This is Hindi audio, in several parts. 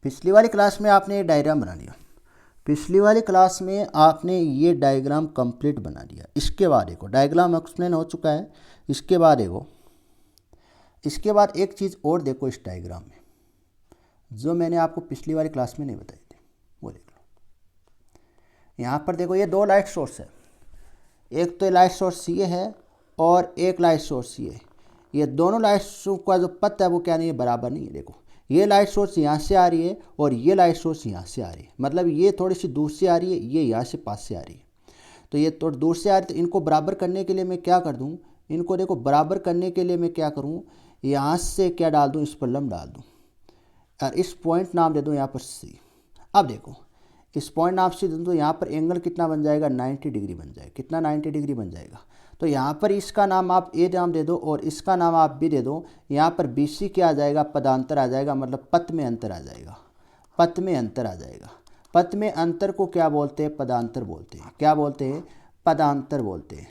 पिछली वाली क्लास में आपने ये डायग्राम बना लिया, पिछली वाली क्लास में आपने ये डायग्राम कंप्लीट बना लिया। इसके बाद देखो डायग्राम एक्सप्लेन हो चुका है। इसके बाद देखो, इसके बाद एक चीज़ और देखो इस डायग्राम में, जो मैंने आपको पिछली वाली क्लास में नहीं बताई थी, वो देख लो। यहाँ पर देखो ये दो लाइट सोर्स है, एक तो लाइट सोर्स ये है और एक लाइट सोर्स ये है। ये दोनों लाइट सोर्स का जो पथ है वो क्या नहीं है, बराबर नहीं है। देखो ये लाइट सोर्स यहाँ से आ रही है और ये लाइट सोर्स यहाँ से आ रही है, मतलब ये थोड़ी सी दूर से आ रही है, ये यहाँ से पास से आ रही है। तो ये थोड़ी दूर से आ रही है, तो इनको बराबर करने के लिए मैं क्या कर दूँ, इनको देखो बराबर करने के लिए मैं क्या करूँ, यहाँ से क्या डाल दूँ, इस पर लंब डाल दूँ और इस पॉइंट नाम दे दूँ यहाँ पर सी। अब देखो इस पॉइंट नाम से दे दूँ तो यहाँ पर एंगल कितना बन जाएगा, 90 डिग्री बन जाएगा। कितना, 90 डिग्री बन जाएगा। तो यहाँ पर इसका नाम आप ए नाम दे दो और इसका नाम आप बी दे दो। यहाँ पर बी सी क्या आ जाएगा, पदांतर आ जाएगा, मतलब पथ में अंतर आ जाएगा, पथ में अंतर आ जाएगा। पथ में अंतर को क्या बोलते हैं, पदांतर बोलते हैं। क्या बोलते हैं, पदांतर बोलते हैं।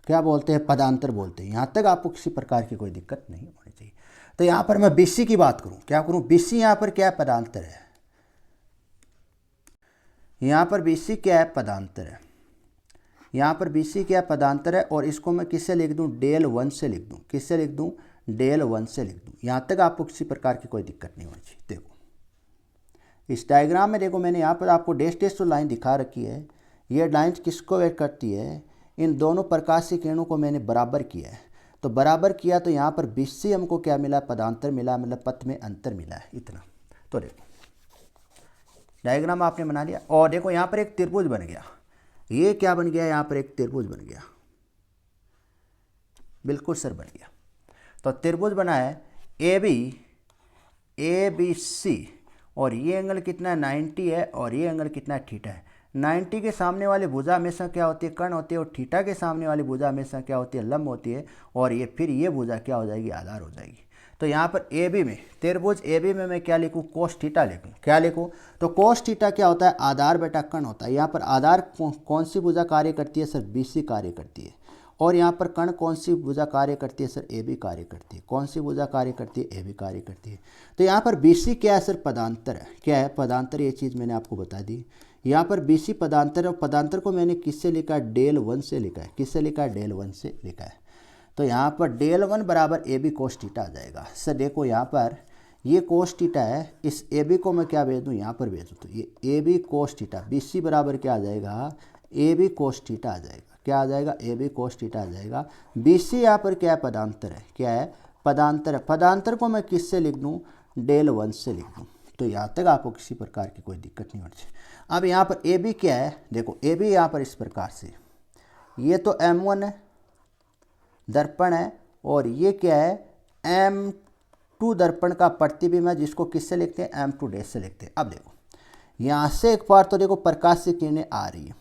क्या बोलते हैं, पदांतर बोलते हैं। यहाँ तक आपको किसी प्रकार की कोई दिक्कत नहीं होनी चाहिए। तो यहाँ पर मैं बी सी की बात करूँ, क्या करूँ, बी सी यहाँ पर क्या है, पदांतर है। यहाँ पर बी सी क्या है, पदांतर है। यहाँ पर बी सी क्या पदांतर है और इसको मैं किससे लिख दूँ, डेल 1 से लिख दूँ। किससे लिख दूँ, डेल 1 से लिख दूँ। यहाँ तक आपको किसी प्रकार की कोई दिक्कत नहीं होनी चाहिए। देखो इस डायग्राम में देखो मैंने यहाँ पर आपको डैश डैश तो लाइन दिखा रखी है। ये लाइन किसको वेट करती है, इन दोनों प्रकाशीय किरणों को मैंने बराबर किया है। तो बराबर किया तो यहाँ पर बी सी हमको क्या मिला, पदांतर मिला, मतलब पथ में अंतर मिला है, इतना। तो देखो डायग्राम आपने बना लिया और देखो यहाँ पर एक त्रिभुज बन गया। ये क्या बन गया, यहाँ पर एक त्रिभुज बन गया, बिल्कुल सर बन गया। तो त्रिभुज बना है ए बी सी और ये एंगल कितना है, 90 है और ये एंगल कितना है, थीटा है। 90 के सामने वाली भुजा हमेशा क्या होती है, कर्ण होती है और थीटा के सामने वाली भुजा हमेशा क्या होती है, लंब होती है। और ये फिर ये भुजा क्या हो जाएगी, आधार हो जाएगी। तो यहाँ पर ए बी में, त्रिभुज ए बी में मैं क्या लिखूँ, कोस थीटा लिखूँ। क्या लिखूँ, तो कोस थीटा क्या होता है, आधार बेटा कर्ण होता है। यहाँ पर आधार कौन सी भुजा कार्य करती है, सर बी सी कार्य करती है। और यहाँ पर कर्ण कौन सी भुजा कार्य करती है, सर ए बी कार्य करती है। कौन सी भुजा कार्य करती है, ए बी कार्य करती है। तो यहाँ पर बी सी क्या है, सर पदांतर है। क्या है, पदांतर, ये चीज़ मैंने आपको बता दी। यहाँ पर बी सी पदांतर है और पदांतर को मैंने किससे लिखा है, डेल 1 से लिखा है। किससे लिखा है, डेल 1 से लिखा है। तो यहाँ पर डेल 1 बराबर ए बी कोस थीटा आ जाएगा। सर देखो यहाँ पर ये कोस थीटा है, इस ए बी को मैं क्या भेज दूँ, यहाँ पर भेज दूँ। तो ये A B cos theta, B C बराबर क्या आ जाएगा, ए बी कोस थीटा आ जाएगा। क्या आ जाएगा, ए बी कोस थीटा आ जाएगा। बी सी यहाँ पर क्या है, पदांतर है। क्या है, पदांतर है। पदांतर को मैं किससे लिख दूँ, डेल 1 से लिख दूँ। तो यहाँ तक आपको किसी प्रकार की कोई दिक्कत नहीं होनी चाहिए। अब यहाँ पर ए बी क्या है, देखो ए बी यहाँ पर इस प्रकार से, ये तो M1 है, दर्पण है, और ये क्या है, M2 दर्पण का प्रतिबिंब है, जिसको किससे लिखते हैं, M2 डैश से लिखते हैं। अब देखो यहाँ से एक बार तो देखो प्रकाश से किरणें आ रही है।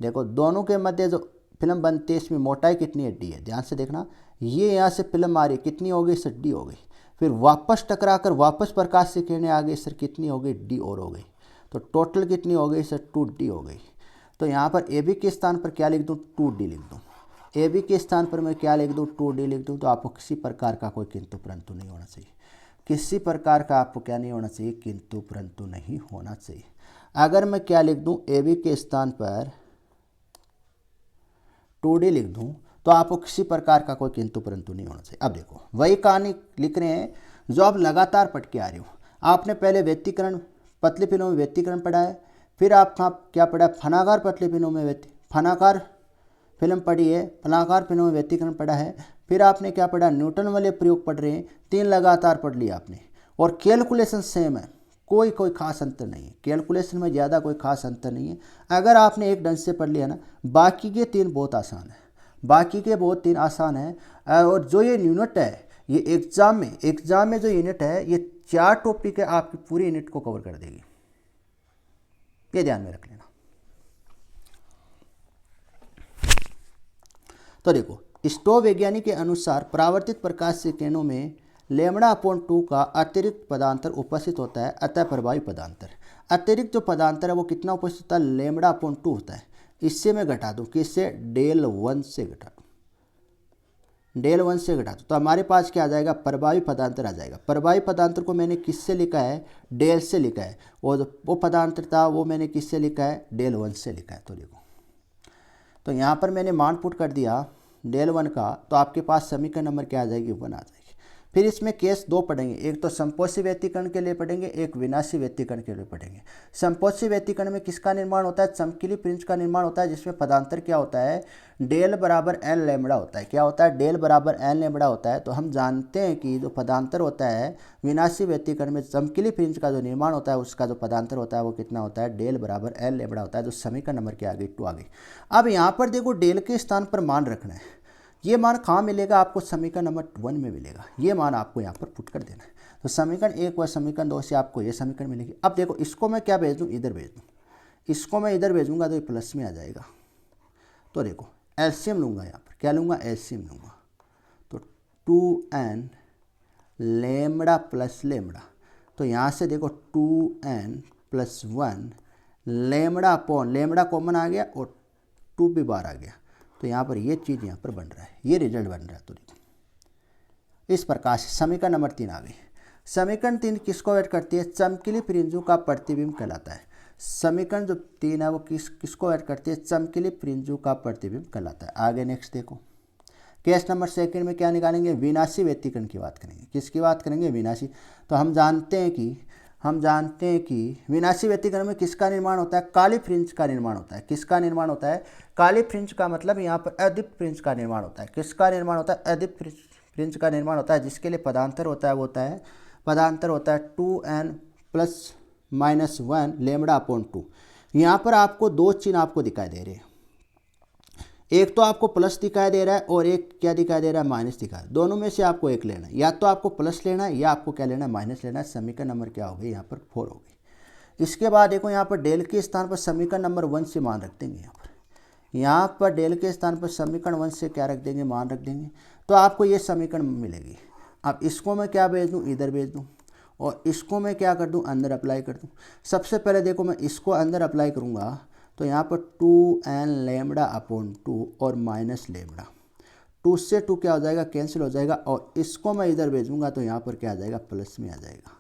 देखो दोनों के मध्य जो फिल्म बनती है इसमें मोटाई कितनी है, डी है। ध्यान से देखना, ये यहाँ से फिल्म आ रही है, कितनी हो गई सर, डी हो गई। फिर वापस टकरा कर वापस प्रकाश से किरणें आ गई सर, कितनी हो गई, डी और हो गई। तो टोटल कितनी हो गई सर, 2D हो गई। तो यहाँ पर ए बी के स्थान पर क्या लिख दूँ, 2D लिख दूँ। ए बी के स्थान पर मैं क्या लिख दूँ, 2D लिख दूँ। तो आपको किसी प्रकार का कोई किंतु परंतु नहीं होना चाहिए। किसी प्रकार का आपको क्या नहीं होना चाहिए, किंतु परंतु नहीं होना चाहिए। अगर मैं क्या लिख दूँ, ए बी के स्थान पर 2D लिख दूँ तो आपको किसी प्रकार का कोई किंतु परंतु नहीं होना चाहिए। अब देखो वही कहानी लिख रहे हैं जो आप लगातार पढ़ के आ रहे हो। आपने पहले व्यतिकरण पतली फिल्मों में व्यतिकरण पढ़ा है, फिर आपका क्या पढ़ा, फनाकार पतली फिल्मों में फनाकार फिल्म पढ़ी है, फनाकार फिल्मों में व्यतिकरण पढ़ा है, फिर आपने क्या पढ़ा, न्यूटन वाले प्रयोग पढ़ रहे हैं। 3 लगातार पढ़ लिया आपने। और कैलकुलेशन सेम है, कोई खास अंतर नहीं है। कैलकुलेशन में ज़्यादा कोई खास अंतर नहीं है। अगर आपने एक ढंग से पढ़ लिया ना, बाकी के 3 बहुत आसान है, बाकी के बहुत 3 आसान है। और जो ये यूनिट है, ये एग्जाम में जो यूनिट है, ये 4 टॉपिक है, आपकी पूरी यूनिट को कवर कर देगी। ये ध्यान में रख लेना। तो देखो स्टोव वैज्ञानिक के अनुसार परावर्तित प्रकाश से किरणों में λ/2 का अतिरिक्त पदांतर उपस्थित होता है, अतः प्रभावी पदांतर। अतिरिक्त जो पदांतर है वो कितना उपस्थित होता है, λ/2 होता है। इससे मैं घटा दूँ, किससे, डेल 1 से घटा दूँ। डेल 1 से घटा दो, तो हमारे पास क्या आ जाएगा, प्रभावी पदांतर आ जाएगा। प्रभावी पदांतर को मैंने किससे लिखा है, डेल से लिखा है, और वो पदांतर था वो मैंने किससे लिखा है, डेल 1 से लिखा है। तो देखो, तो यहाँ पर मैंने मान पुट कर दिया डेल 1 का, तो आपके पास समीकरण नंबर क्या आ जाएगी, 1 आ जाएगी। फिर इसमें केस दो पढ़ेंगे, एक तो संपोषी व्यतिकरण के लिए पढ़ेंगे, एक विनाशी व्यतिकरण के लिए पढ़ेंगे। संपोषी व्यतिकरण में किसका निर्माण होता है, चमकीली फ्रिंज का निर्माण होता है, जिसमें पदांतर क्या होता है, डेल बराबर एन लैम्बडा होता है। क्या होता है, डेल बराबर एन लैम्बडा होता है। तो हम जानते हैं कि जो पदांतर होता है विनाशी व्यतिकरण में चमकीली फ्रिंज का जो निर्माण होता है, उसका जो पदांतर होता है वो कितना होता है, डेल बराबर एन लैम्बडा होता है। जो समीकरण नंबर क्या आ गई, 2 आ गई। अब यहाँ पर देखो, डेल के स्थान पर मान रखना है। ये मान कहाँ मिलेगा आपको, समीकरण नंबर 1 में मिलेगा। ये मान आपको यहाँ पर पुट कर देना है। तो समीकरण 1 व समीकरण 2 से आपको ये समीकरण मिलेगी। अब देखो, इसको मैं क्या भेज दूँ, इधर भेज दूँ, इसको मैं इधर भेजूँगा तो ये प्लस में आ जाएगा। तो देखो, एलसीएम लूँगा, यहाँ पर क्या लूँगा, एलसीएम लूँगा। तो 2n लैम्बडा प्लस लैम्बडा, तो यहाँ से देखो 2n plus 1 lambda upon lambda common आ गया और 2 भी बाहर आ गया। तो यहाँ पर ये चीज़ यहाँ पर बन रहा है, ये रिजल्ट बन रहा है। तो देखो, इस प्रकार से समीकरण नंबर 3 आ गई। समीकरण 3 किसको ऐड करती है, चमकीली फ्रिंजों का प्रतिबिंब कहलाता है। समीकरण जो 3 है वो किसको ऐड करती है, चमकीली फ्रिंजों का प्रतिबिंब कहलाता है। आगे नेक्स्ट देखो, केस नंबर 2 में क्या निकालेंगे, विनाशी व्यतिकरण की बात करेंगे। किसकी बात करेंगे, विनाशी। तो हम जानते हैं कि विनाशी व्यतिकरण में किसका निर्माण होता है, काली फ्रिंज का निर्माण होता है। किसका निर्माण होता है, काली फ्रिंज का मतलब यहाँ पर अदीप्त फ्रिंज का निर्माण होता है। किसका निर्माण होता है, अदीप्त फ्रिंज का निर्माण होता है, जिसके लिए पदांतर होता है वो पदांतर होता है 2n plus minus 1 lambda upon 2। यहाँ पर आपको दो चिन्ह आपको दिखाई दे रहे हैं, एक तो आपको प्लस दिखाई दे रहा है और एक क्या दिखाई दे रहा है, माइनस दिखाई। दोनों में से आपको एक लेना है, या तो आपको प्लस लेना है या आपको क्या लेना है, माइनस लेना है। समीकरण नंबर क्या हो गई, यहाँ पर 4 हो गई। इसके बाद देखो, यहाँ पर डेल के स्थान पर समीकरण नंबर 1 से मान रख देंगे। यहाँ पर डेल के स्थान पर समीकरण 1 से क्या रख देंगे, मान रख देंगे। तो आपको ये समीकरण मिलेगी। अब इसको मैं क्या भेज दूँ, इधर भेज दूँ, और इसको मैं क्या कर दूँ, अंदर अप्लाई कर दूँ। सबसे पहले देखो, मैं इसको अंदर अप्लाई करूँगा तो यहाँ पर 2n लैम्बडा अपॉन 2 और माइनस लैम्बडा, 2 से 2 क्या हो जाएगा, कैंसिल हो जाएगा। और इसको मैं इधर भेजूँगा तो यहाँ पर क्या आ जाएगा, प्लस में आ जाएगा।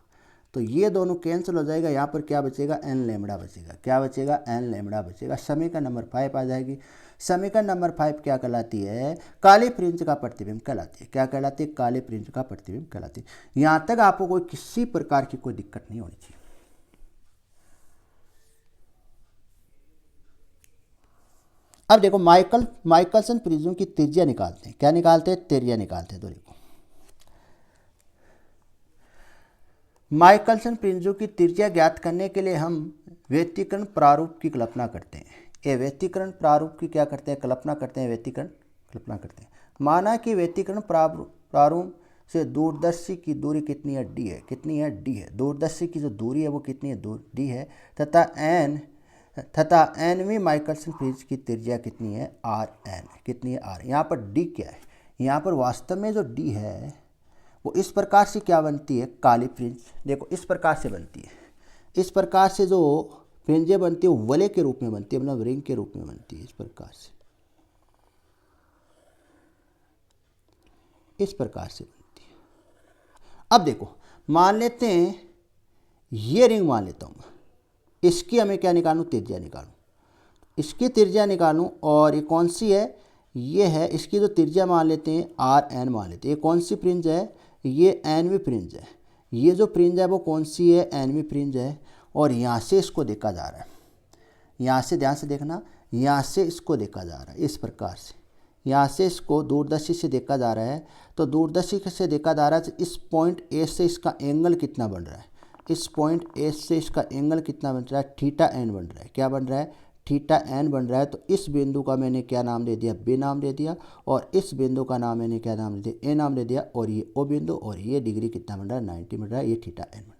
तो ये दोनों कैंसिल हो जाएगा, यहाँ पर क्या बचेगा, n लैम्बडा बचेगा। क्या बचेगा, n लैम्बडा बचेगा। समीकरण नंबर 5 आ जाएगी। समीकरण नंबर 5 क्या कहलाती है, काली फ्रिंज का प्रतिबिंब कहलाती है। क्या कहलाती है, काली फ्रिंज का प्रतिबिंब कहलाती है। यहाँ तक आपको कोई किसी प्रकार की कोई दिक्कत नहीं होनी चाहिए। अब देखो, माइकलसन प्रिज्म की त्रिज्या निकालते हैं। क्या निकालते हैं, त्रिज्या निकालते हैं। तो देखो, माइकलसन प्रिज्म की त्रिज्या ज्ञात करने के लिए हम व्यतिकरण प्रारूप की कल्पना करते हैं। ये व्यतिकरण प्रारूप की क्या करते हैं, कल्पना करते हैं, व्यतिकरण कल्पना करते हैं। माना कि व्यतिकरण प्रारूप से दूरदर्शी की दूरी कितनी है, d है। कितनी है, d है। दूरदर्शी की जो दूरी है वो कितनी है, d है। तथा nवीं माइकलसन फ्रिंज की त्रिज्या कितनी है, rn। कितनी है, r। यहाँ पर d क्या है, यहाँ पर वास्तव में जो d है वो इस प्रकार से क्या बनती है, काली फ्रिंज। देखो, इस प्रकार से बनती है। इस प्रकार से जो फ्रिंजें बनती है वो वलय के रूप में बनती है, मतलब रिंग के रूप में बनती है। इस प्रकार से, इस प्रकार से बनती है। अब देखो, मान लेते हैं ये रिंग मान लेता हूँ, इसकी हमें क्या निकालूँ, त्रिज्या निकालूँ। इसकी त्रिज्या निकालूँ, और ये कौन सी है, ये है। इसकी जो त्रिज्या मान लेते हैं rn मान लेते हैं। ये कौन सी फ्रिंज है, ये nवीं फ्रिंज है। ये जो फ्रिंज है वो कौन सी है, nवीं फ्रिंज है। और यहाँ से इसको देखा जा रहा है, यहाँ से ध्यान से देखना, यहाँ से इसको देखा जा रहा है। इस प्रकार से यहाँ से इसको दूरदर्शी से देखा जा रहा है। तो दूरदर्शी से देखा जा रहा है, तो इस पॉइंट ए से इसका एंगल कितना बन रहा है, इस पॉइंट ए से इसका एंगल कितना बन रहा है, θn बन रहा है। क्या बन रहा है, θn बन रहा है। तो इस बिंदु का मैंने क्या नाम दे दिया, बी नाम दे दिया, और इस बिंदु का नाम मैंने क्या नाम दे दिया, ए नाम दे दिया। और ये ओ बिंदु, और ये डिग्री कितना बन रहा है, 90 बन रहा है। ये θn बन रहा है,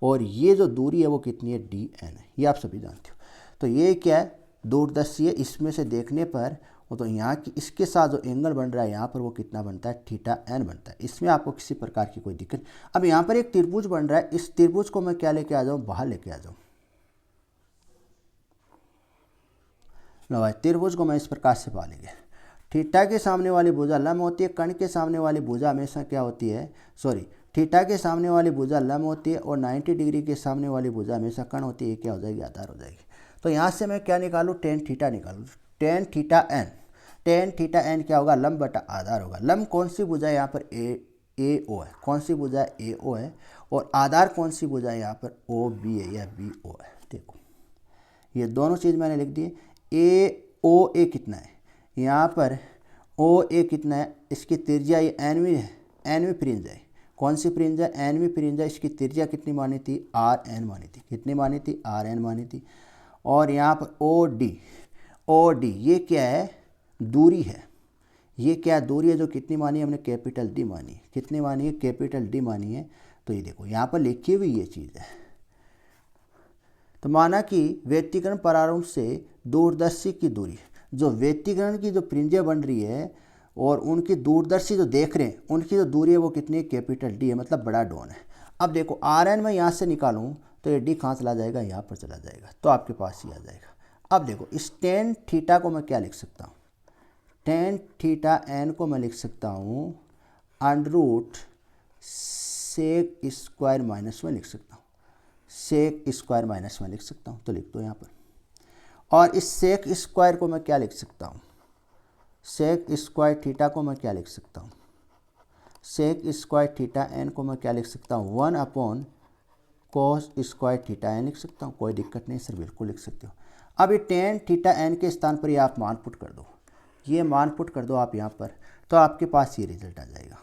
और ये जो दूरी है वो कितनी है, dn है। ये आप सभी जानते हो। तो ये क्या है, दूरदर्शी है। इसमें से देखने पर तो यहाँ की इसके साथ जो एंगल बन रहा है यहाँ पर वो कितना बनता है, θn बनता है। इसमें आपको किसी प्रकार की कोई दिक्कत। अब यहाँ पर एक त्रिभुज बन रहा है, इस त्रिभुज को मैं क्या लेके आ जाऊँ, बाहर लेके आ जाऊँ। लो भाई, त्रिभुज को मैं इस प्रकार से बाहर ले गया। थीटा के सामने वाली भुजा लंब होती है, कण के सामने वाली भुजा हमेशा क्या होती है, सॉरी, थीटा के सामने वाली भुजा लंब होती है और 90 डिग्री के सामने वाली भुजा हमेशा कण होती है। ये क्या हो जाएगी, आधार हो जाएगी। तो यहाँ से मैं क्या निकालूँ, टेन थीटा निकालूँ। टेन थीटा एन क्या होगा, लंब बटा आधार होगा। लंब कौन सी भुजा है यहाँ पर, ए ओ है। कौन सी भुजा है, ए ओ है। और आधार कौन सी भुजा है यहाँ पर, ओ बी है या बी ओ है। देखो ये दोनों चीज़ मैंने लिख दी। ए ओ ए कितना है यहाँ पर, ओ ए कितना है, इसकी त्रिज्या ये एनवी है, एनवी प्रिंज है। कौन सी प्रिंज है, एनवी प्रिंज है। इसकी त्रिज्या कितनी मानी थी, आर एन मानी थी। कितनी मानी थी, आर एन मानी थी। और यहाँ पर ओ डी ये क्या है, दूरी है। ये क्या दूरी है जो कितनी मानी है हमने, कैपिटल डी मानी है। कितनी मानी है, कैपिटल डी मानी है। तो ये देखो यहाँ पर लिखी हुई ये चीज़ है। तो माना कि व्यतिकरण परारूप से दूरदर्शी की दूरी, जो व्यतिकरण की जो प्रिंजें बन रही है और उनकी दूरदर्शी जो देख रहे हैं उनकी जो दूरी है वो कितनी है, कैपिटल डी है, मतलब बड़ा डॉन है। अब देखो आर एन मैं यहाँ से निकालूँ तो ये डी कहाँ चला जाएगा, यहाँ पर चला जाएगा, तो आपके पास ही आ जाएगा। अब देखो इस टेन थीटा को मैं क्या लिख सकता हूँ, टेन थीटा एन को मैं लिख सकता हूँ under root sec square minus में लिख सकता हूँ, सेक स्क्वायर माइनस में लिख सकता हूँ। तो लिख दो यहाँ पर। और इस सेक स्क्वायर को मैं क्या लिख सकता हूँ, सेक स्क्वायर थीटा को मैं क्या लिख सकता हूँ, सेक स्क्वायर थीटा एन को मैं क्या लिख सकता हूँ, 1 upon cos square theta n लिख सकता हूँ। कोई दिक्कत नहीं सर, बिल्कुल लिख सकते हो। अब ये टेन थीटा एन के स्थान पर ये आप मान पुट कर दो, ये मान पुट कर दो आप यहाँ पर, तो आपके पास ये रिजल्ट आ जाएगा।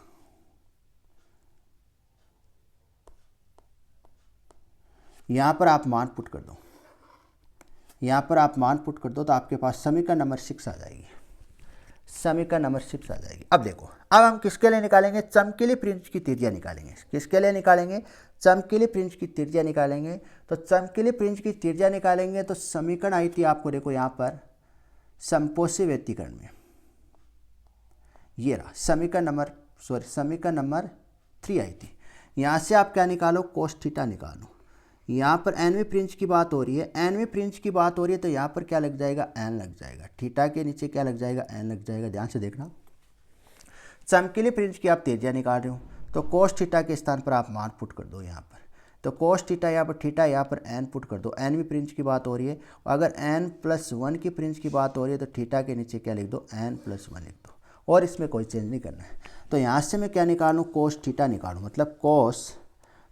यहाँ पर आप मान पुट कर दो, यहाँ पर आप मान पुट कर दो तो आपके पास समीकरण नंबर 6 आ जाएगी, समीकरण नंबर 6 आ जाएगी। अब देखो, अब हम किसके लिए निकालेंगे, चमकीली फ्रिंज की त्रिज्या निकालेंगे। किसके लिए निकालेंगे, चमकीली फ्रिंज की त्रिज्या निकालेंगे। तो चमकीली फ्रिंज की त्रिज्या निकालेंगे तो समीकरण आई थी आपको, देखो यहाँ पर समपोषी व्यतिकरण में, ये रहा समीकरण नंबर 3 आई थी। यहाँ से आप क्या निकालो, कोस थीटा निकालो। यहाँ पर एनवी फ्रिंज की बात हो रही है, एनवी फ्रिंज की बात हो रही है तो यहाँ पर क्या लग जाएगा, एन लग जाएगा। थीटा के नीचे क्या लग जाएगा, एन लग जाएगा। ध्यान से देखना, चमकीली फ्रिंज की आप त्रिज्या निकाल रहे हो तो कोस थीटा के स्थान पर आप मान पुट कर दो यहाँ पर। तो कोस थीटा यहाँ पर, थीटा यहाँ पर एन पुट कर दो। एनवी फ्रिंज की बात हो रही है, अगर n+1 की फ्रिंज की बात हो रही है तो थीटा के नीचे क्या लिख दो, n+1 लिख दो, और इसमें कोई चेंज नहीं करना है। तो यहाँ से मैं क्या निकालूँ, कोस थीटा निकालूँ, मतलब कोस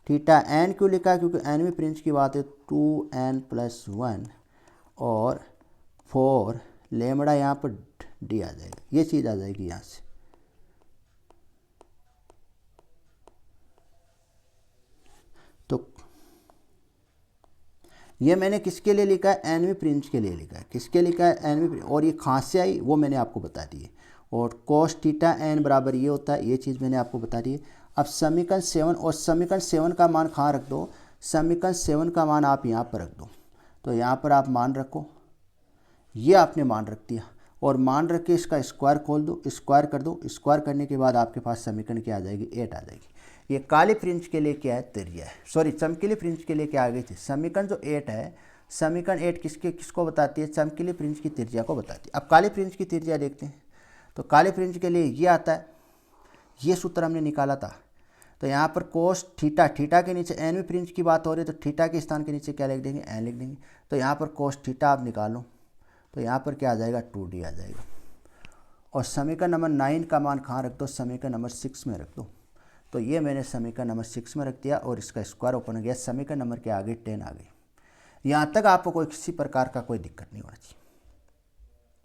थीटा एन क्यों लिखा है, क्योंकि एनवी फ्रिंज की बात है 2n+1 और 4 लेमड़ा यहाँ पर डी आ जाएगा, ये चीज़ आ जाएगी यहाँ से। तो ये मैंने किसके लिए लिखा है, एनवी फ्रिंज के लिए लिखा है। किसके लिखा है, एनवी फ्रिंज। और ये कहाँ से आई वो मैंने आपको बता दी है। और कोस थीटा एन बराबर ये होता है, ये चीज़ मैंने आपको बता दी है। अब समीकरण 7, और समीकरण 7 का मान कहाँ रख दो, समीकरण 7 का मान आप यहाँ पर रख दो। तो यहाँ पर आप मान रखो, ये आपने मान रख दिया, और मान रख के इसका स्क्वायर खोल दो, स्क्वायर कर दो। स्क्वायर करने के बाद आपके पास समीकरण क्या आ जाएगी, 8 आ जाएगी। ये काली फ्रिंज के लिए क्या है, त्रिज्या है, सॉरी चमकीली फ्रिंज के लिए क्या आ गई थी, समीकरण जो 8 है, समीकरण 8 किसको बताती है, चमकीली फ्रिंज की त्रिज्या को बताती है। अब काली फ्रिंज की त्रिज्या देखते हैं। तो काली फ्रिंज के लिए ये आता है, ये सूत्र हमने निकाला था। तो यहाँ पर कोस थीटा, थीटा के नीचे एनवी फ्रिंज की बात हो रही है तो थीटा के स्थान के नीचे क्या लिख देंगे, एन लिख देंगे। तो यहाँ पर कोस थीटा आप निकालो तो यहाँ पर क्या आ जाएगा, 2d आ जाएगा। और समीकरण नंबर 9 का मान कहाँ रख दो, समीकरण नंबर 6 में रख दो। तो ये मैंने समीकरण नंबर 6 में रख दिया और इसका स्क्वायर ओपन हो गया, समीकरण नंबर क्या आ गई, 10 आ गई। यहाँ तक आपको कोई किसी प्रकार का कोई दिक्कत नहीं होना चाहिए।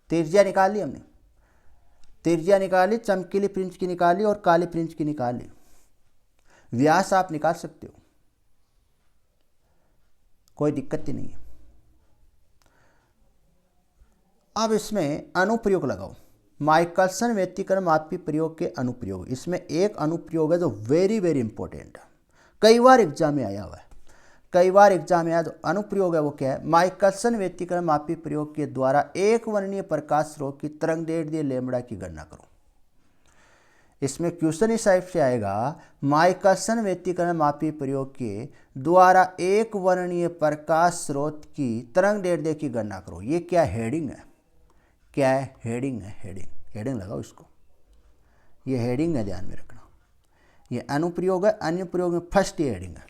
त्रिज्या निकाल ली हमने, त्रिज्या निकाली, चमकीली फ्रिंज की निकाली और काली फ्रिंज की निकाली। व्यास आप निकाल सकते हो, कोई दिक्कत ही नहीं है। अब इसमें अनुप्रयोग लगाओ, माइकलसन व्यतिकरण मापी प्रयोग के अनुप्रयोग। इसमें एक अनुप्रयोग है जो वेरी वेरी इंपॉर्टेंट है, कई बार एग्जाम में आया हुआ है, कई बार एग्जाम में आया। जो अनुप्रयोग है वो क्या है, माइकलसन व्यतिकरण मापी प्रयोग के द्वारा एक वर्णीय प्रकाश स्रोत की तरंगदैर्ध्य लैम्ब्डा की गणना करो। इसमें क्वेश्चन इस टाइप से आएगा, माइकलसन व्यतिकरण मापी प्रयोग के द्वारा एक वर्णीय प्रकाश स्रोत की तरंगदैर्ध्य की गणना करो। ये क्या हेडिंग है, क्या है, हेडिंग है, हेडिंग। हेडिंग लगाओ इसको, ये हेडिंग है, ध्यान में रखना। ये अनुप्रयोग है, अनुप्रयोग में फर्स्ट ये हेडिंग है।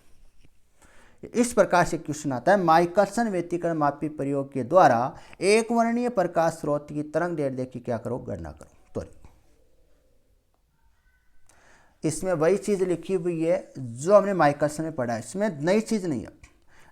इस प्रकार से क्वेश्चन आता है, माइकलसन व्यतिकरण मापी प्रयोग के द्वारा एक वर्णीय प्रकाश स्रोत की तरंग दैर्ध्य की क्या करो, गणना करो। तो इसमें वही चीज लिखी हुई है जो हमने माइकलसन में पढ़ा है, इसमें नई चीज नहीं है,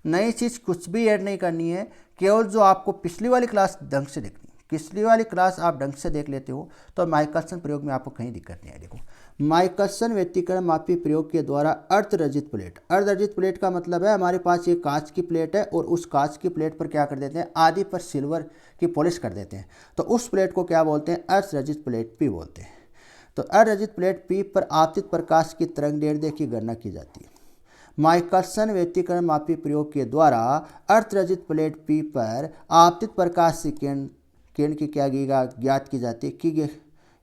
नई चीज कुछ भी ऐड नहीं करनी है, केवल जो आपको पिछली वाली क्लास ढंग से देखनी है, पिछली वाली क्लास आप ढंग से देख लेते हो तो माइकलसन प्रयोग में आपको कहीं दिक्कत नहीं है। देखो, माइकलसन व्यतिकरण मापी प्रयोग के द्वारा अर्धरजित प्लेट, अर्धरजित प्लेट का मतलब है हमारे पास एक कांच की प्लेट है और उस कांच की प्लेट पर क्या कर देते हैं, आधी पर सिल्वर की पॉलिश कर देते हैं, तो उस प्लेट को क्या बोलते हैं, अर्धरजित प्लेट पी बोलते हैं। तो अर्धरजित प्लेट पी पर आपतित प्रकाश की तरंग दैर्ध्य की गणना की जाती है। माइकलसन व्यतिकरण मापी प्रयोग के द्वारा अर्धरजित प्लेट पी पर आपतित प्रकाश से किरण की क्या ज्ञात की जाती है, कि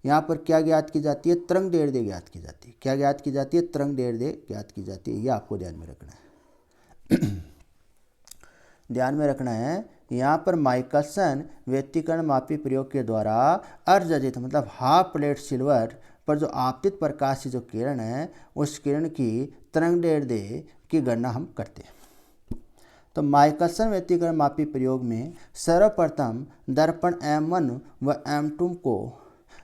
यहाँ पर क्या ज्ञात की जाती है, तरंग दैर्ध्य ज्ञात की जाती है। क्या ज्ञात की जाती है, तरंग दैर्ध्य ज्ञात की जाती है। यह आपको ध्यान में रखना है। ध्यान में रखना है, यहाँ पर माइकलसन व्यतिकरण मापी प्रयोग के द्वारा अर्धरजित मतलब हाफ प्लेट सिल्वर पर जो आपतित प्रकाश की जो किरण है उस किरण की तरंग दैर्ध्य की गणना हम करते हैं। तो माइकलसन व्यतिकरण मापी प्रयोग में सर्वप्रथम दर्पण M1 व M2 को,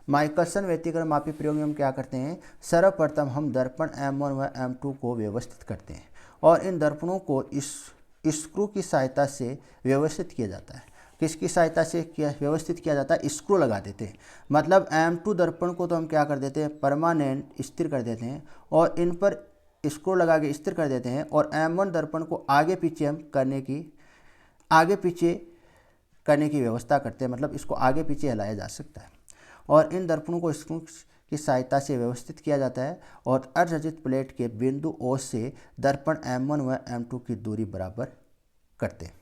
माइकलसन व्यतिकरण मापी प्रयोग में हम क्या करते हैं, सर्वप्रथम हम दर्पण M1 व M2 को व्यवस्थित करते हैं और इन दर्पणों को इस स्क्रू की सहायता से व्यवस्थित किया जाता है। किसकी सहायता से व्यवस्थित किया जाता है, स्क्रू लगा देते हैं। मतलब M2 दर्पण को तो हम क्या कर देते हैं, परमानेंट स्थिर कर देते हैं और इन पर स्क्रू लगा के स्थिर कर देते हैं और M1 दर्पण को आगे पीछे हम आगे पीछे करने की व्यवस्था करते हैं, मतलब इसको आगे पीछे हिलाया जा सकता है और इन दर्पणों को स्क्रू की सहायता से व्यवस्थित किया जाता है और अर्धरजित प्लेट के बिंदु O से दर्पण M1 व M2 की दूरी बराबर करते हैं।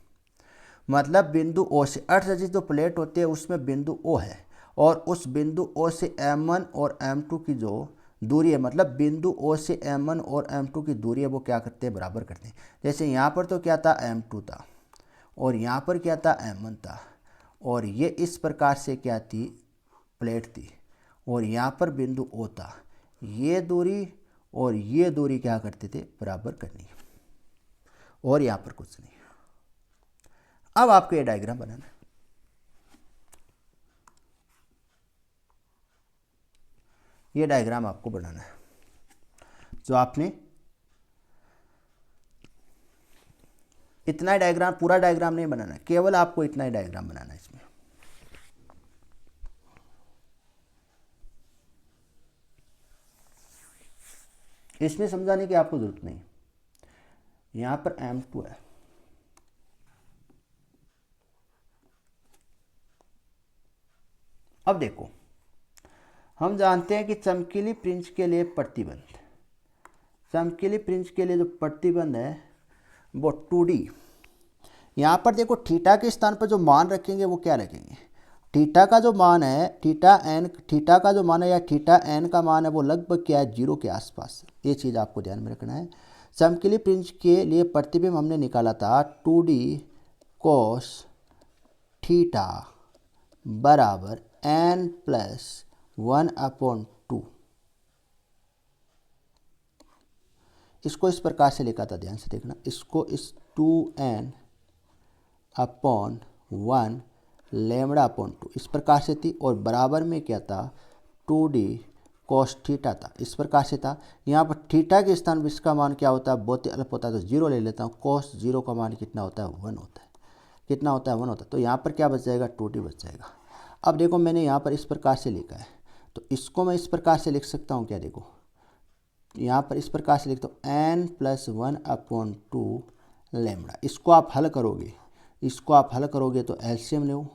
मतलब बिंदु O से, अर्धरजित जो प्लेट होते हैं उसमें बिंदु O है और उस बिंदु O से M1 और M2 की जो दूरी है, मतलब बिंदु O से M1 और M2 की दूरी है वो क्या करते हैं, बराबर करते हैं। जैसे यहाँ पर तो क्या था, M2 था और यहाँ पर क्या था, M1 था और ये इस प्रकार से क्या थी, प्लेट थी और यहाँ पर बिंदु O था। ये दूरी और ये दूरी क्या करते थे, बराबर करनी है और यहाँ पर कुछ नहीं। अब आपको ये डायग्राम बनाना है। ये डायग्राम आपको बनाना है जो आपने इतना ही डायग्राम, पूरा डायग्राम नहीं बनाना है, केवल आपको इतना ही डायग्राम बनाना है। इसमें समझाने की आपको जरूरत नहीं। यहां पर M2 है, अब देखो हम जानते हैं कि चमकीली फ्रिंज के लिए प्रतिबंध, चमकीली फ्रिंज के लिए जो प्रतिबंध है वो 2D। यहाँ पर देखो थीटा के स्थान पर जो मान रखेंगे वो क्या रखेंगे, थीटा का जो मान है, थीटा का जो मान है या थीटा n का मान है वो लगभग क्या है, 0 के आसपास। ये चीज़ आपको ध्यान में रखना है। चमकीली फ्रिंज के लिए प्रतिबिंब हमने निकाला था 2D cos थीटा बराबर n+1/2। इसको इस प्रकार से लिखा था, ध्यान से देखना, इसको इस 2n/1 λ/2 इस प्रकार से थी और बराबर में क्या था, 2D cos थीटा था, इस प्रकार से था। यहाँ पर थीटा के स्थान पर इसका मान क्या होता है, बहुत ही अल्प होता है, तो 0 ले लेता हूँ। cos 0 का मान कितना होता है, 1 होता है। कितना होता है, 1 होता है। तो यहाँ पर क्या बच जाएगा, 2D बच जाएगा। अब देखो मैंने यहाँ पर इस प्रकार से लिखा है तो इसको मैं इस प्रकार से लिख सकता हूँ, क्या देखो यहाँ पर इस प्रकार से लिखता हूँ n+1/2 λ। इसको आप हल करोगे, इसको आप हल करोगे तो एलसीएम लो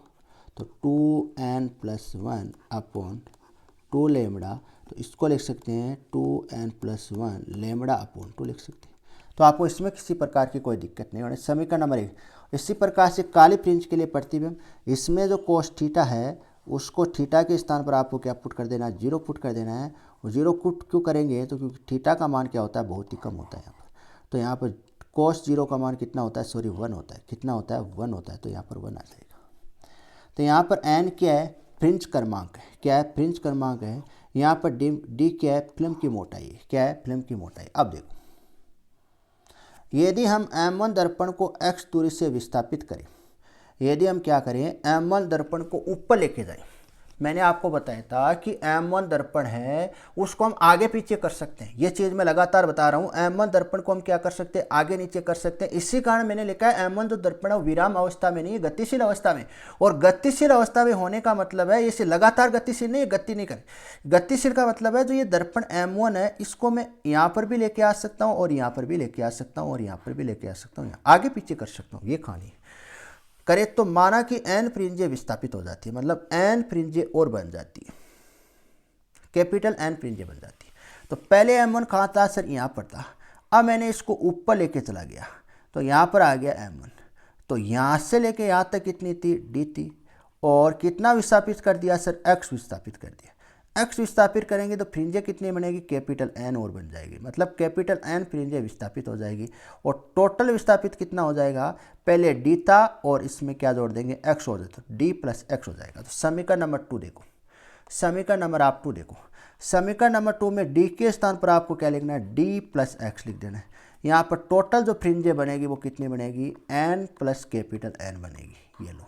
तो 2n+1/2 λ, तो इसको लिख सकते हैं 2n+1 λ/2 लिख सकते हैं। तो आपको इसमें किसी प्रकार की कोई दिक्कत नहीं होनी। समीकरण नंबर 1। इसी प्रकार से काली फ्रिंज के लिए प्रतिबिंब, इसमें जो cos थीटा है उसको थीटा के स्थान पर आपको क्या पुट कर देना है, 0 पुट कर देना है। और 0 पुट क्यों करेंगे, तो क्योंकि थीटा का मान क्या होता है, बहुत ही कम होता है यहाँ पर। तो यहाँ पर cos 0 का मान कितना होता है, 1 होता है। कितना होता है, 1 होता है, तो यहाँ पर 1 आ जाएगा। तो यहाँ पर n क्या है, फ्रिंज क्रमांक है। क्या है? फ्रिंज क्रमांक है। यहाँ पर डी क्या है? फिल्म की मोटाई है। क्या है? फिल्म की मोटाई। अब देखो, यदि हम M1 दर्पण को x दूरी से विस्थापित करें, यदि हम क्या करें, M1 दर्पण को ऊपर लेके जाएं, मैंने आपको बताया था कि M1 दर्पण है उसको हम आगे पीछे कर सकते हैं। ये चीज़ मैं लगातार बता रहा हूँ। M1 दर्पण को हम क्या कर सकते हैं? आगे नीचे कर सकते हैं। इसी कारण मैंने लिखा है M1 जो दर्पण है वो विराम अवस्था में नहीं है, गतिशील अवस्था में। और गतिशील अवस्था में होने का मतलब है इसे लगातार गतिशील नहीं, गति नहीं करे। गतिशील का मतलब है जो ये दर्पण M1 है इसको मैं यहाँ पर भी लेके आ सकता हूँ और यहाँ पर भी लेके आ सकता हूँ और यहाँ पर भी लेके आ सकता हूँ, आगे पीछे कर सकता हूँ। ये कहानी है। करे तो माना कि n फ्रिंजें विस्थापित हो जाती है, मतलब n फ्रिंजें और बन जाती है, कैपिटल N फ्रिंजें बन जाती है। तो पहले M1 कहाँ था सर? यहाँ पर था। अब मैंने इसको ऊपर लेके चला गया तो यहाँ पर आ गया M1। तो यहाँ से लेके यहाँ तक कितनी थी? D थी। और कितना विस्थापित कर दिया सर? X विस्थापित कर दिया। X विस्थापित करेंगे तो फ्रिंजें कितनी बनेगी? कैपिटल N और बन जाएगी, मतलब कैपिटल N फ्रिंजें विस्थापित हो जाएगी। और टोटल विस्थापित कितना हो जाएगा? पहले D था और इसमें क्या जोड़ देंगे? X हो जाता, D प्लस X हो जाएगा। तो समीकरण नंबर 2 देखो, समीकरण नंबर आप 2 देखो। समीकरण नंबर 2 में D के स्थान पर आपको क्या लिखना है? D प्लस X लिख देना है। यहाँ पर टोटल जो फ्रिंजें बनेगी वो कितनी बनेगी? N प्लस कैपिटल N बनेगी। ये लो,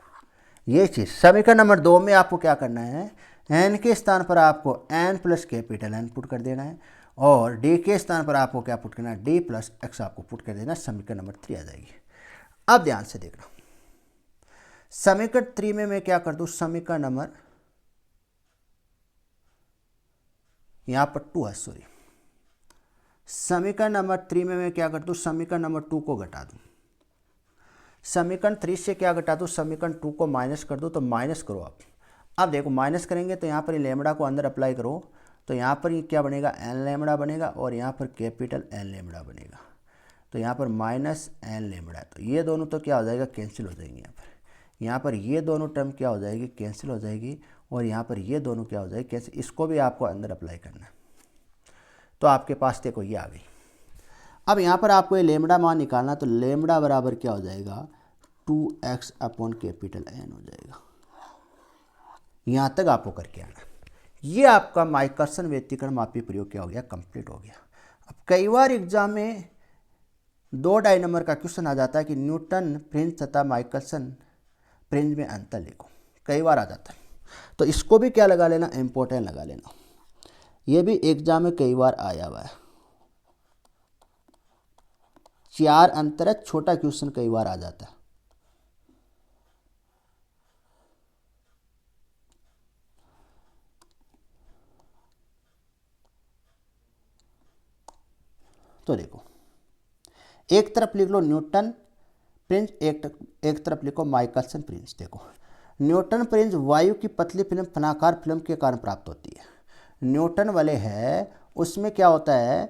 ये चीज़। समीकरण नंबर 2 में आपको क्या करना है? n के स्थान पर आपको n plus capital N put कर देना है और d के स्थान पर आपको क्या पुट करना है? d प्लस x आपको पुट कर देना है। समीकरण नंबर 3 आ जाएगी। अब ध्यान से देखना, समीकरण 3 में मैं क्या कर दूं? समीकरण नंबर यहां पर 2 है, सॉरी, समीकरण नंबर 3 में मैं क्या कर दूं? समीकरण नंबर 2 को घटा दूं। समीकरण 3 से क्या घटा दूं? समीकरण 2 को माइनस कर दो। तो माइनस करो आप। अब देखो, माइनस करेंगे तो यहाँ पर लेमड़ा को अंदर अप्लाई करो तो यहाँ पर ये क्या बनेगा? एन लेमड़ा बनेगा और यहाँ पर कैपिटल एन लेमड़ा बनेगा। तो यहाँ पर माइनस एन लेमड़ा, तो ये दोनों तो क्या हो जाएगा? कैंसिल हो जाएंगे। यहाँ पर ये दोनों टर्म क्या हो जाएगी? कैंसिल हो जाएगी। और यहाँ पर ये दोनों क्या हो जाएगी? कैंसिल। इसको भी आपको अंदर अप्लाई करना है। तो आपके पास देखो ये आ गई। अब यहाँ पर आपको ये लेमड़ा मान निकालना, तो लेमड़ा बराबर क्या हो जाएगा? 2x अपॉन कैपिटल एन हो जाएगा। यहाँ तक आपको करके आना। ये आपका माइकलसन व्यतिकरण मापी प्रयोग क्या हो गया? कंप्लीट हो गया। अब कई बार एग्जाम में 2 ढाई नंबर का क्वेश्चन आ जाता है कि न्यूटन फ्रिंज तथा माइकलसन फ्रिंज में अंतर लिखो, कई बार आ जाता है। तो इसको भी क्या लगा लेना? इम्पोर्टेंट लगा लेना। ये भी एग्जाम में कई बार आया हुआ है। 4 अंतर है, छोटा क्वेश्चन कई बार आ जाता है। तो देखो, एक तरफ लिख लो न्यूटन फ्रिंज, एक तरफ लिखो माइकलसन फ्रिंज। देखो, न्यूटन फ्रिंज वायु की पतली फिल्म फनाकार फिल्म के कारण प्राप्त होती है। न्यूटन वाले है उसमें क्या होता है?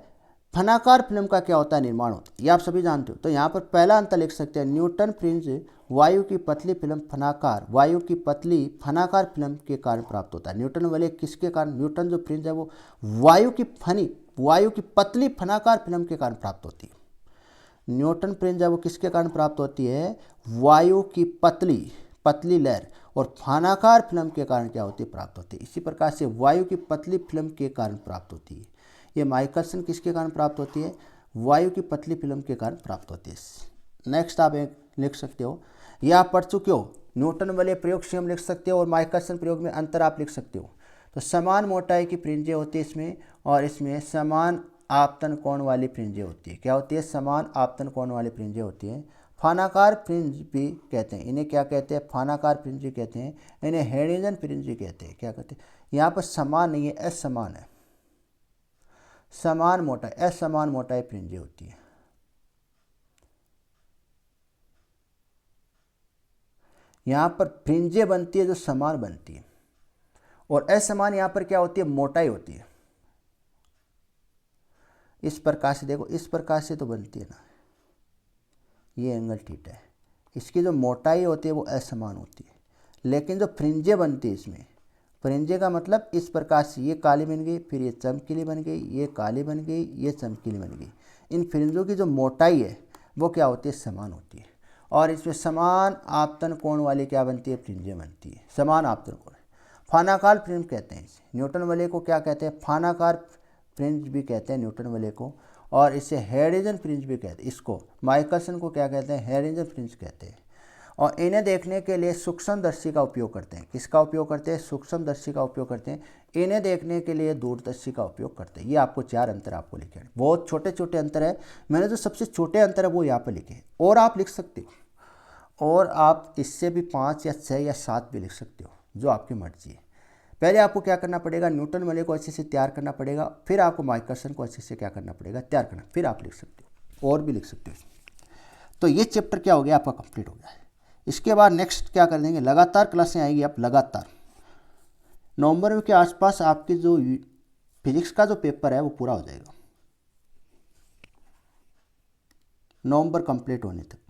फनाकार फिल्म का क्या होता है? निर्माण होता है। ये आप सभी जानते हो। तो यहाँ पर पहला अंतर लिख सकते हैं, न्यूटन फ्रिंज वायु की पतली फिल्म फनाकार, वायु की पतली फनाकार फिल्म के कारण प्राप्त होता है। न्यूटन वाले किसके कारण? न्यूटन जो फ्रिंज है वो वायु की पतली फनाकार फिल्म के कारण प्राप्त होती है। न्यूटन फ्रिंज है वो किसके कारण प्राप्त होती है? वायु की पतली लहर और फनाकार फिल्म के कारण क्या होती है? प्राप्त होती है। इसी प्रकार से वायु की पतली फिल्म के कारण प्राप्त होती है। ये माइकलसन किसके कारण प्राप्त होती है? वायु की पतली फिल्म के कारण प्राप्त होती है। नेक्स्ट आप एक लिख सकते हो, ये आप पढ़ चुके हो, न्यूटन वाले प्रयोग से हम लिख सकते हो और माइकलसन प्रयोग में अंतर आप लिख सकते हो। तो समान मोटाई की फ्रिंजें होती है इसमें, और इसमें समान आपतन कोण वाली फ्रिंजें होती है। क्या होती है? समान आपतन कोण वाली फ्रिंजें होती हैं। फानाकार फ्रिंज भी कहते हैं इन्हें। क्या कहते हैं? फानाकार फ्रिंज कहते हैं इन्हें। हेडिजन फ्रिंज कहते हैं। क्या कहते हैं? यहाँ पर समान नहीं है, असमान है। समान मोटाई, असमान मोटाई फ्रिंजें होती है। यहाँ पर फ्रिंजें बनती है जो समान बनती है, और असमान यहाँ पर क्या होती है? मोटाई होती है। इस प्रकार से देखो, इस प्रकार से तो बनती है ना, ये एंगल थीटा है। इसकी जो मोटाई होती है वो असमान होती है। लेकिन जो फ्रिंजें बनती है इसमें, फ्रिंजे का मतलब इस प्रकार से ये काली बन गई, फिर ये चमकीली बन गई, ये काली बन गई, ये चमकीली बन गई। इन फ्रिंजों की जो मोटाई है वो क्या होती है? समान होती है। और इसमें समान आपतन कोण वाली क्या बनती है? फ्रिंजें बनती है। समान आपतन कोण। फानाकार फ्रिंज कहते हैं इसे, न्यूटन वलय को क्या कहते हैं, फानाकार फ्रिंज भी कहते हैं न्यूटन वलय को, और इसे हैरिजन फ्रिंज भी कहते हैं। इसको माइकलसन को क्या कहते हैं, हैरिजन फ्रिंज कहते हैं। और इन्हें देखने के लिए सूक्ष्मदर्शी का उपयोग करते हैं। किसका उपयोग करते हैं, सूक्ष्मदर्शी का उपयोग करते हैं। इन्हें देखने के लिए दूरदर्शी का उपयोग करते हैं। ये आपको 4 अंतर आपको लिखे हैं, बहुत छोटे छोटे अंतर है। मैंने जो सबसे छोटे अंतर है वो यहाँ पर लिखे हैं, और आप लिख सकते हो, और आप इससे भी 5 या 6 या 7 भी लिख सकते हो, जो आपकी मर्जी है। पहले आपको क्या करना पड़ेगा, न्यूटन वलय को अच्छे से तैयार करना पड़ेगा, फिर आपको माइकलसन को अच्छे से क्या करना पड़ेगा, तैयार करना, फिर आप लिख सकते हो, और भी लिख सकते हो। तो ये चैप्टर क्या हो गया, आपका कंप्लीट हो गया है। इसके बाद नेक्स्ट क्या कर देंगे, लगातार क्लासें आएगी। आप लगातार नवंबर के आसपास आपकी जो फिजिक्स का जो पेपर है वो पूरा हो जाएगा, नवंबर कंप्लीट होने तक।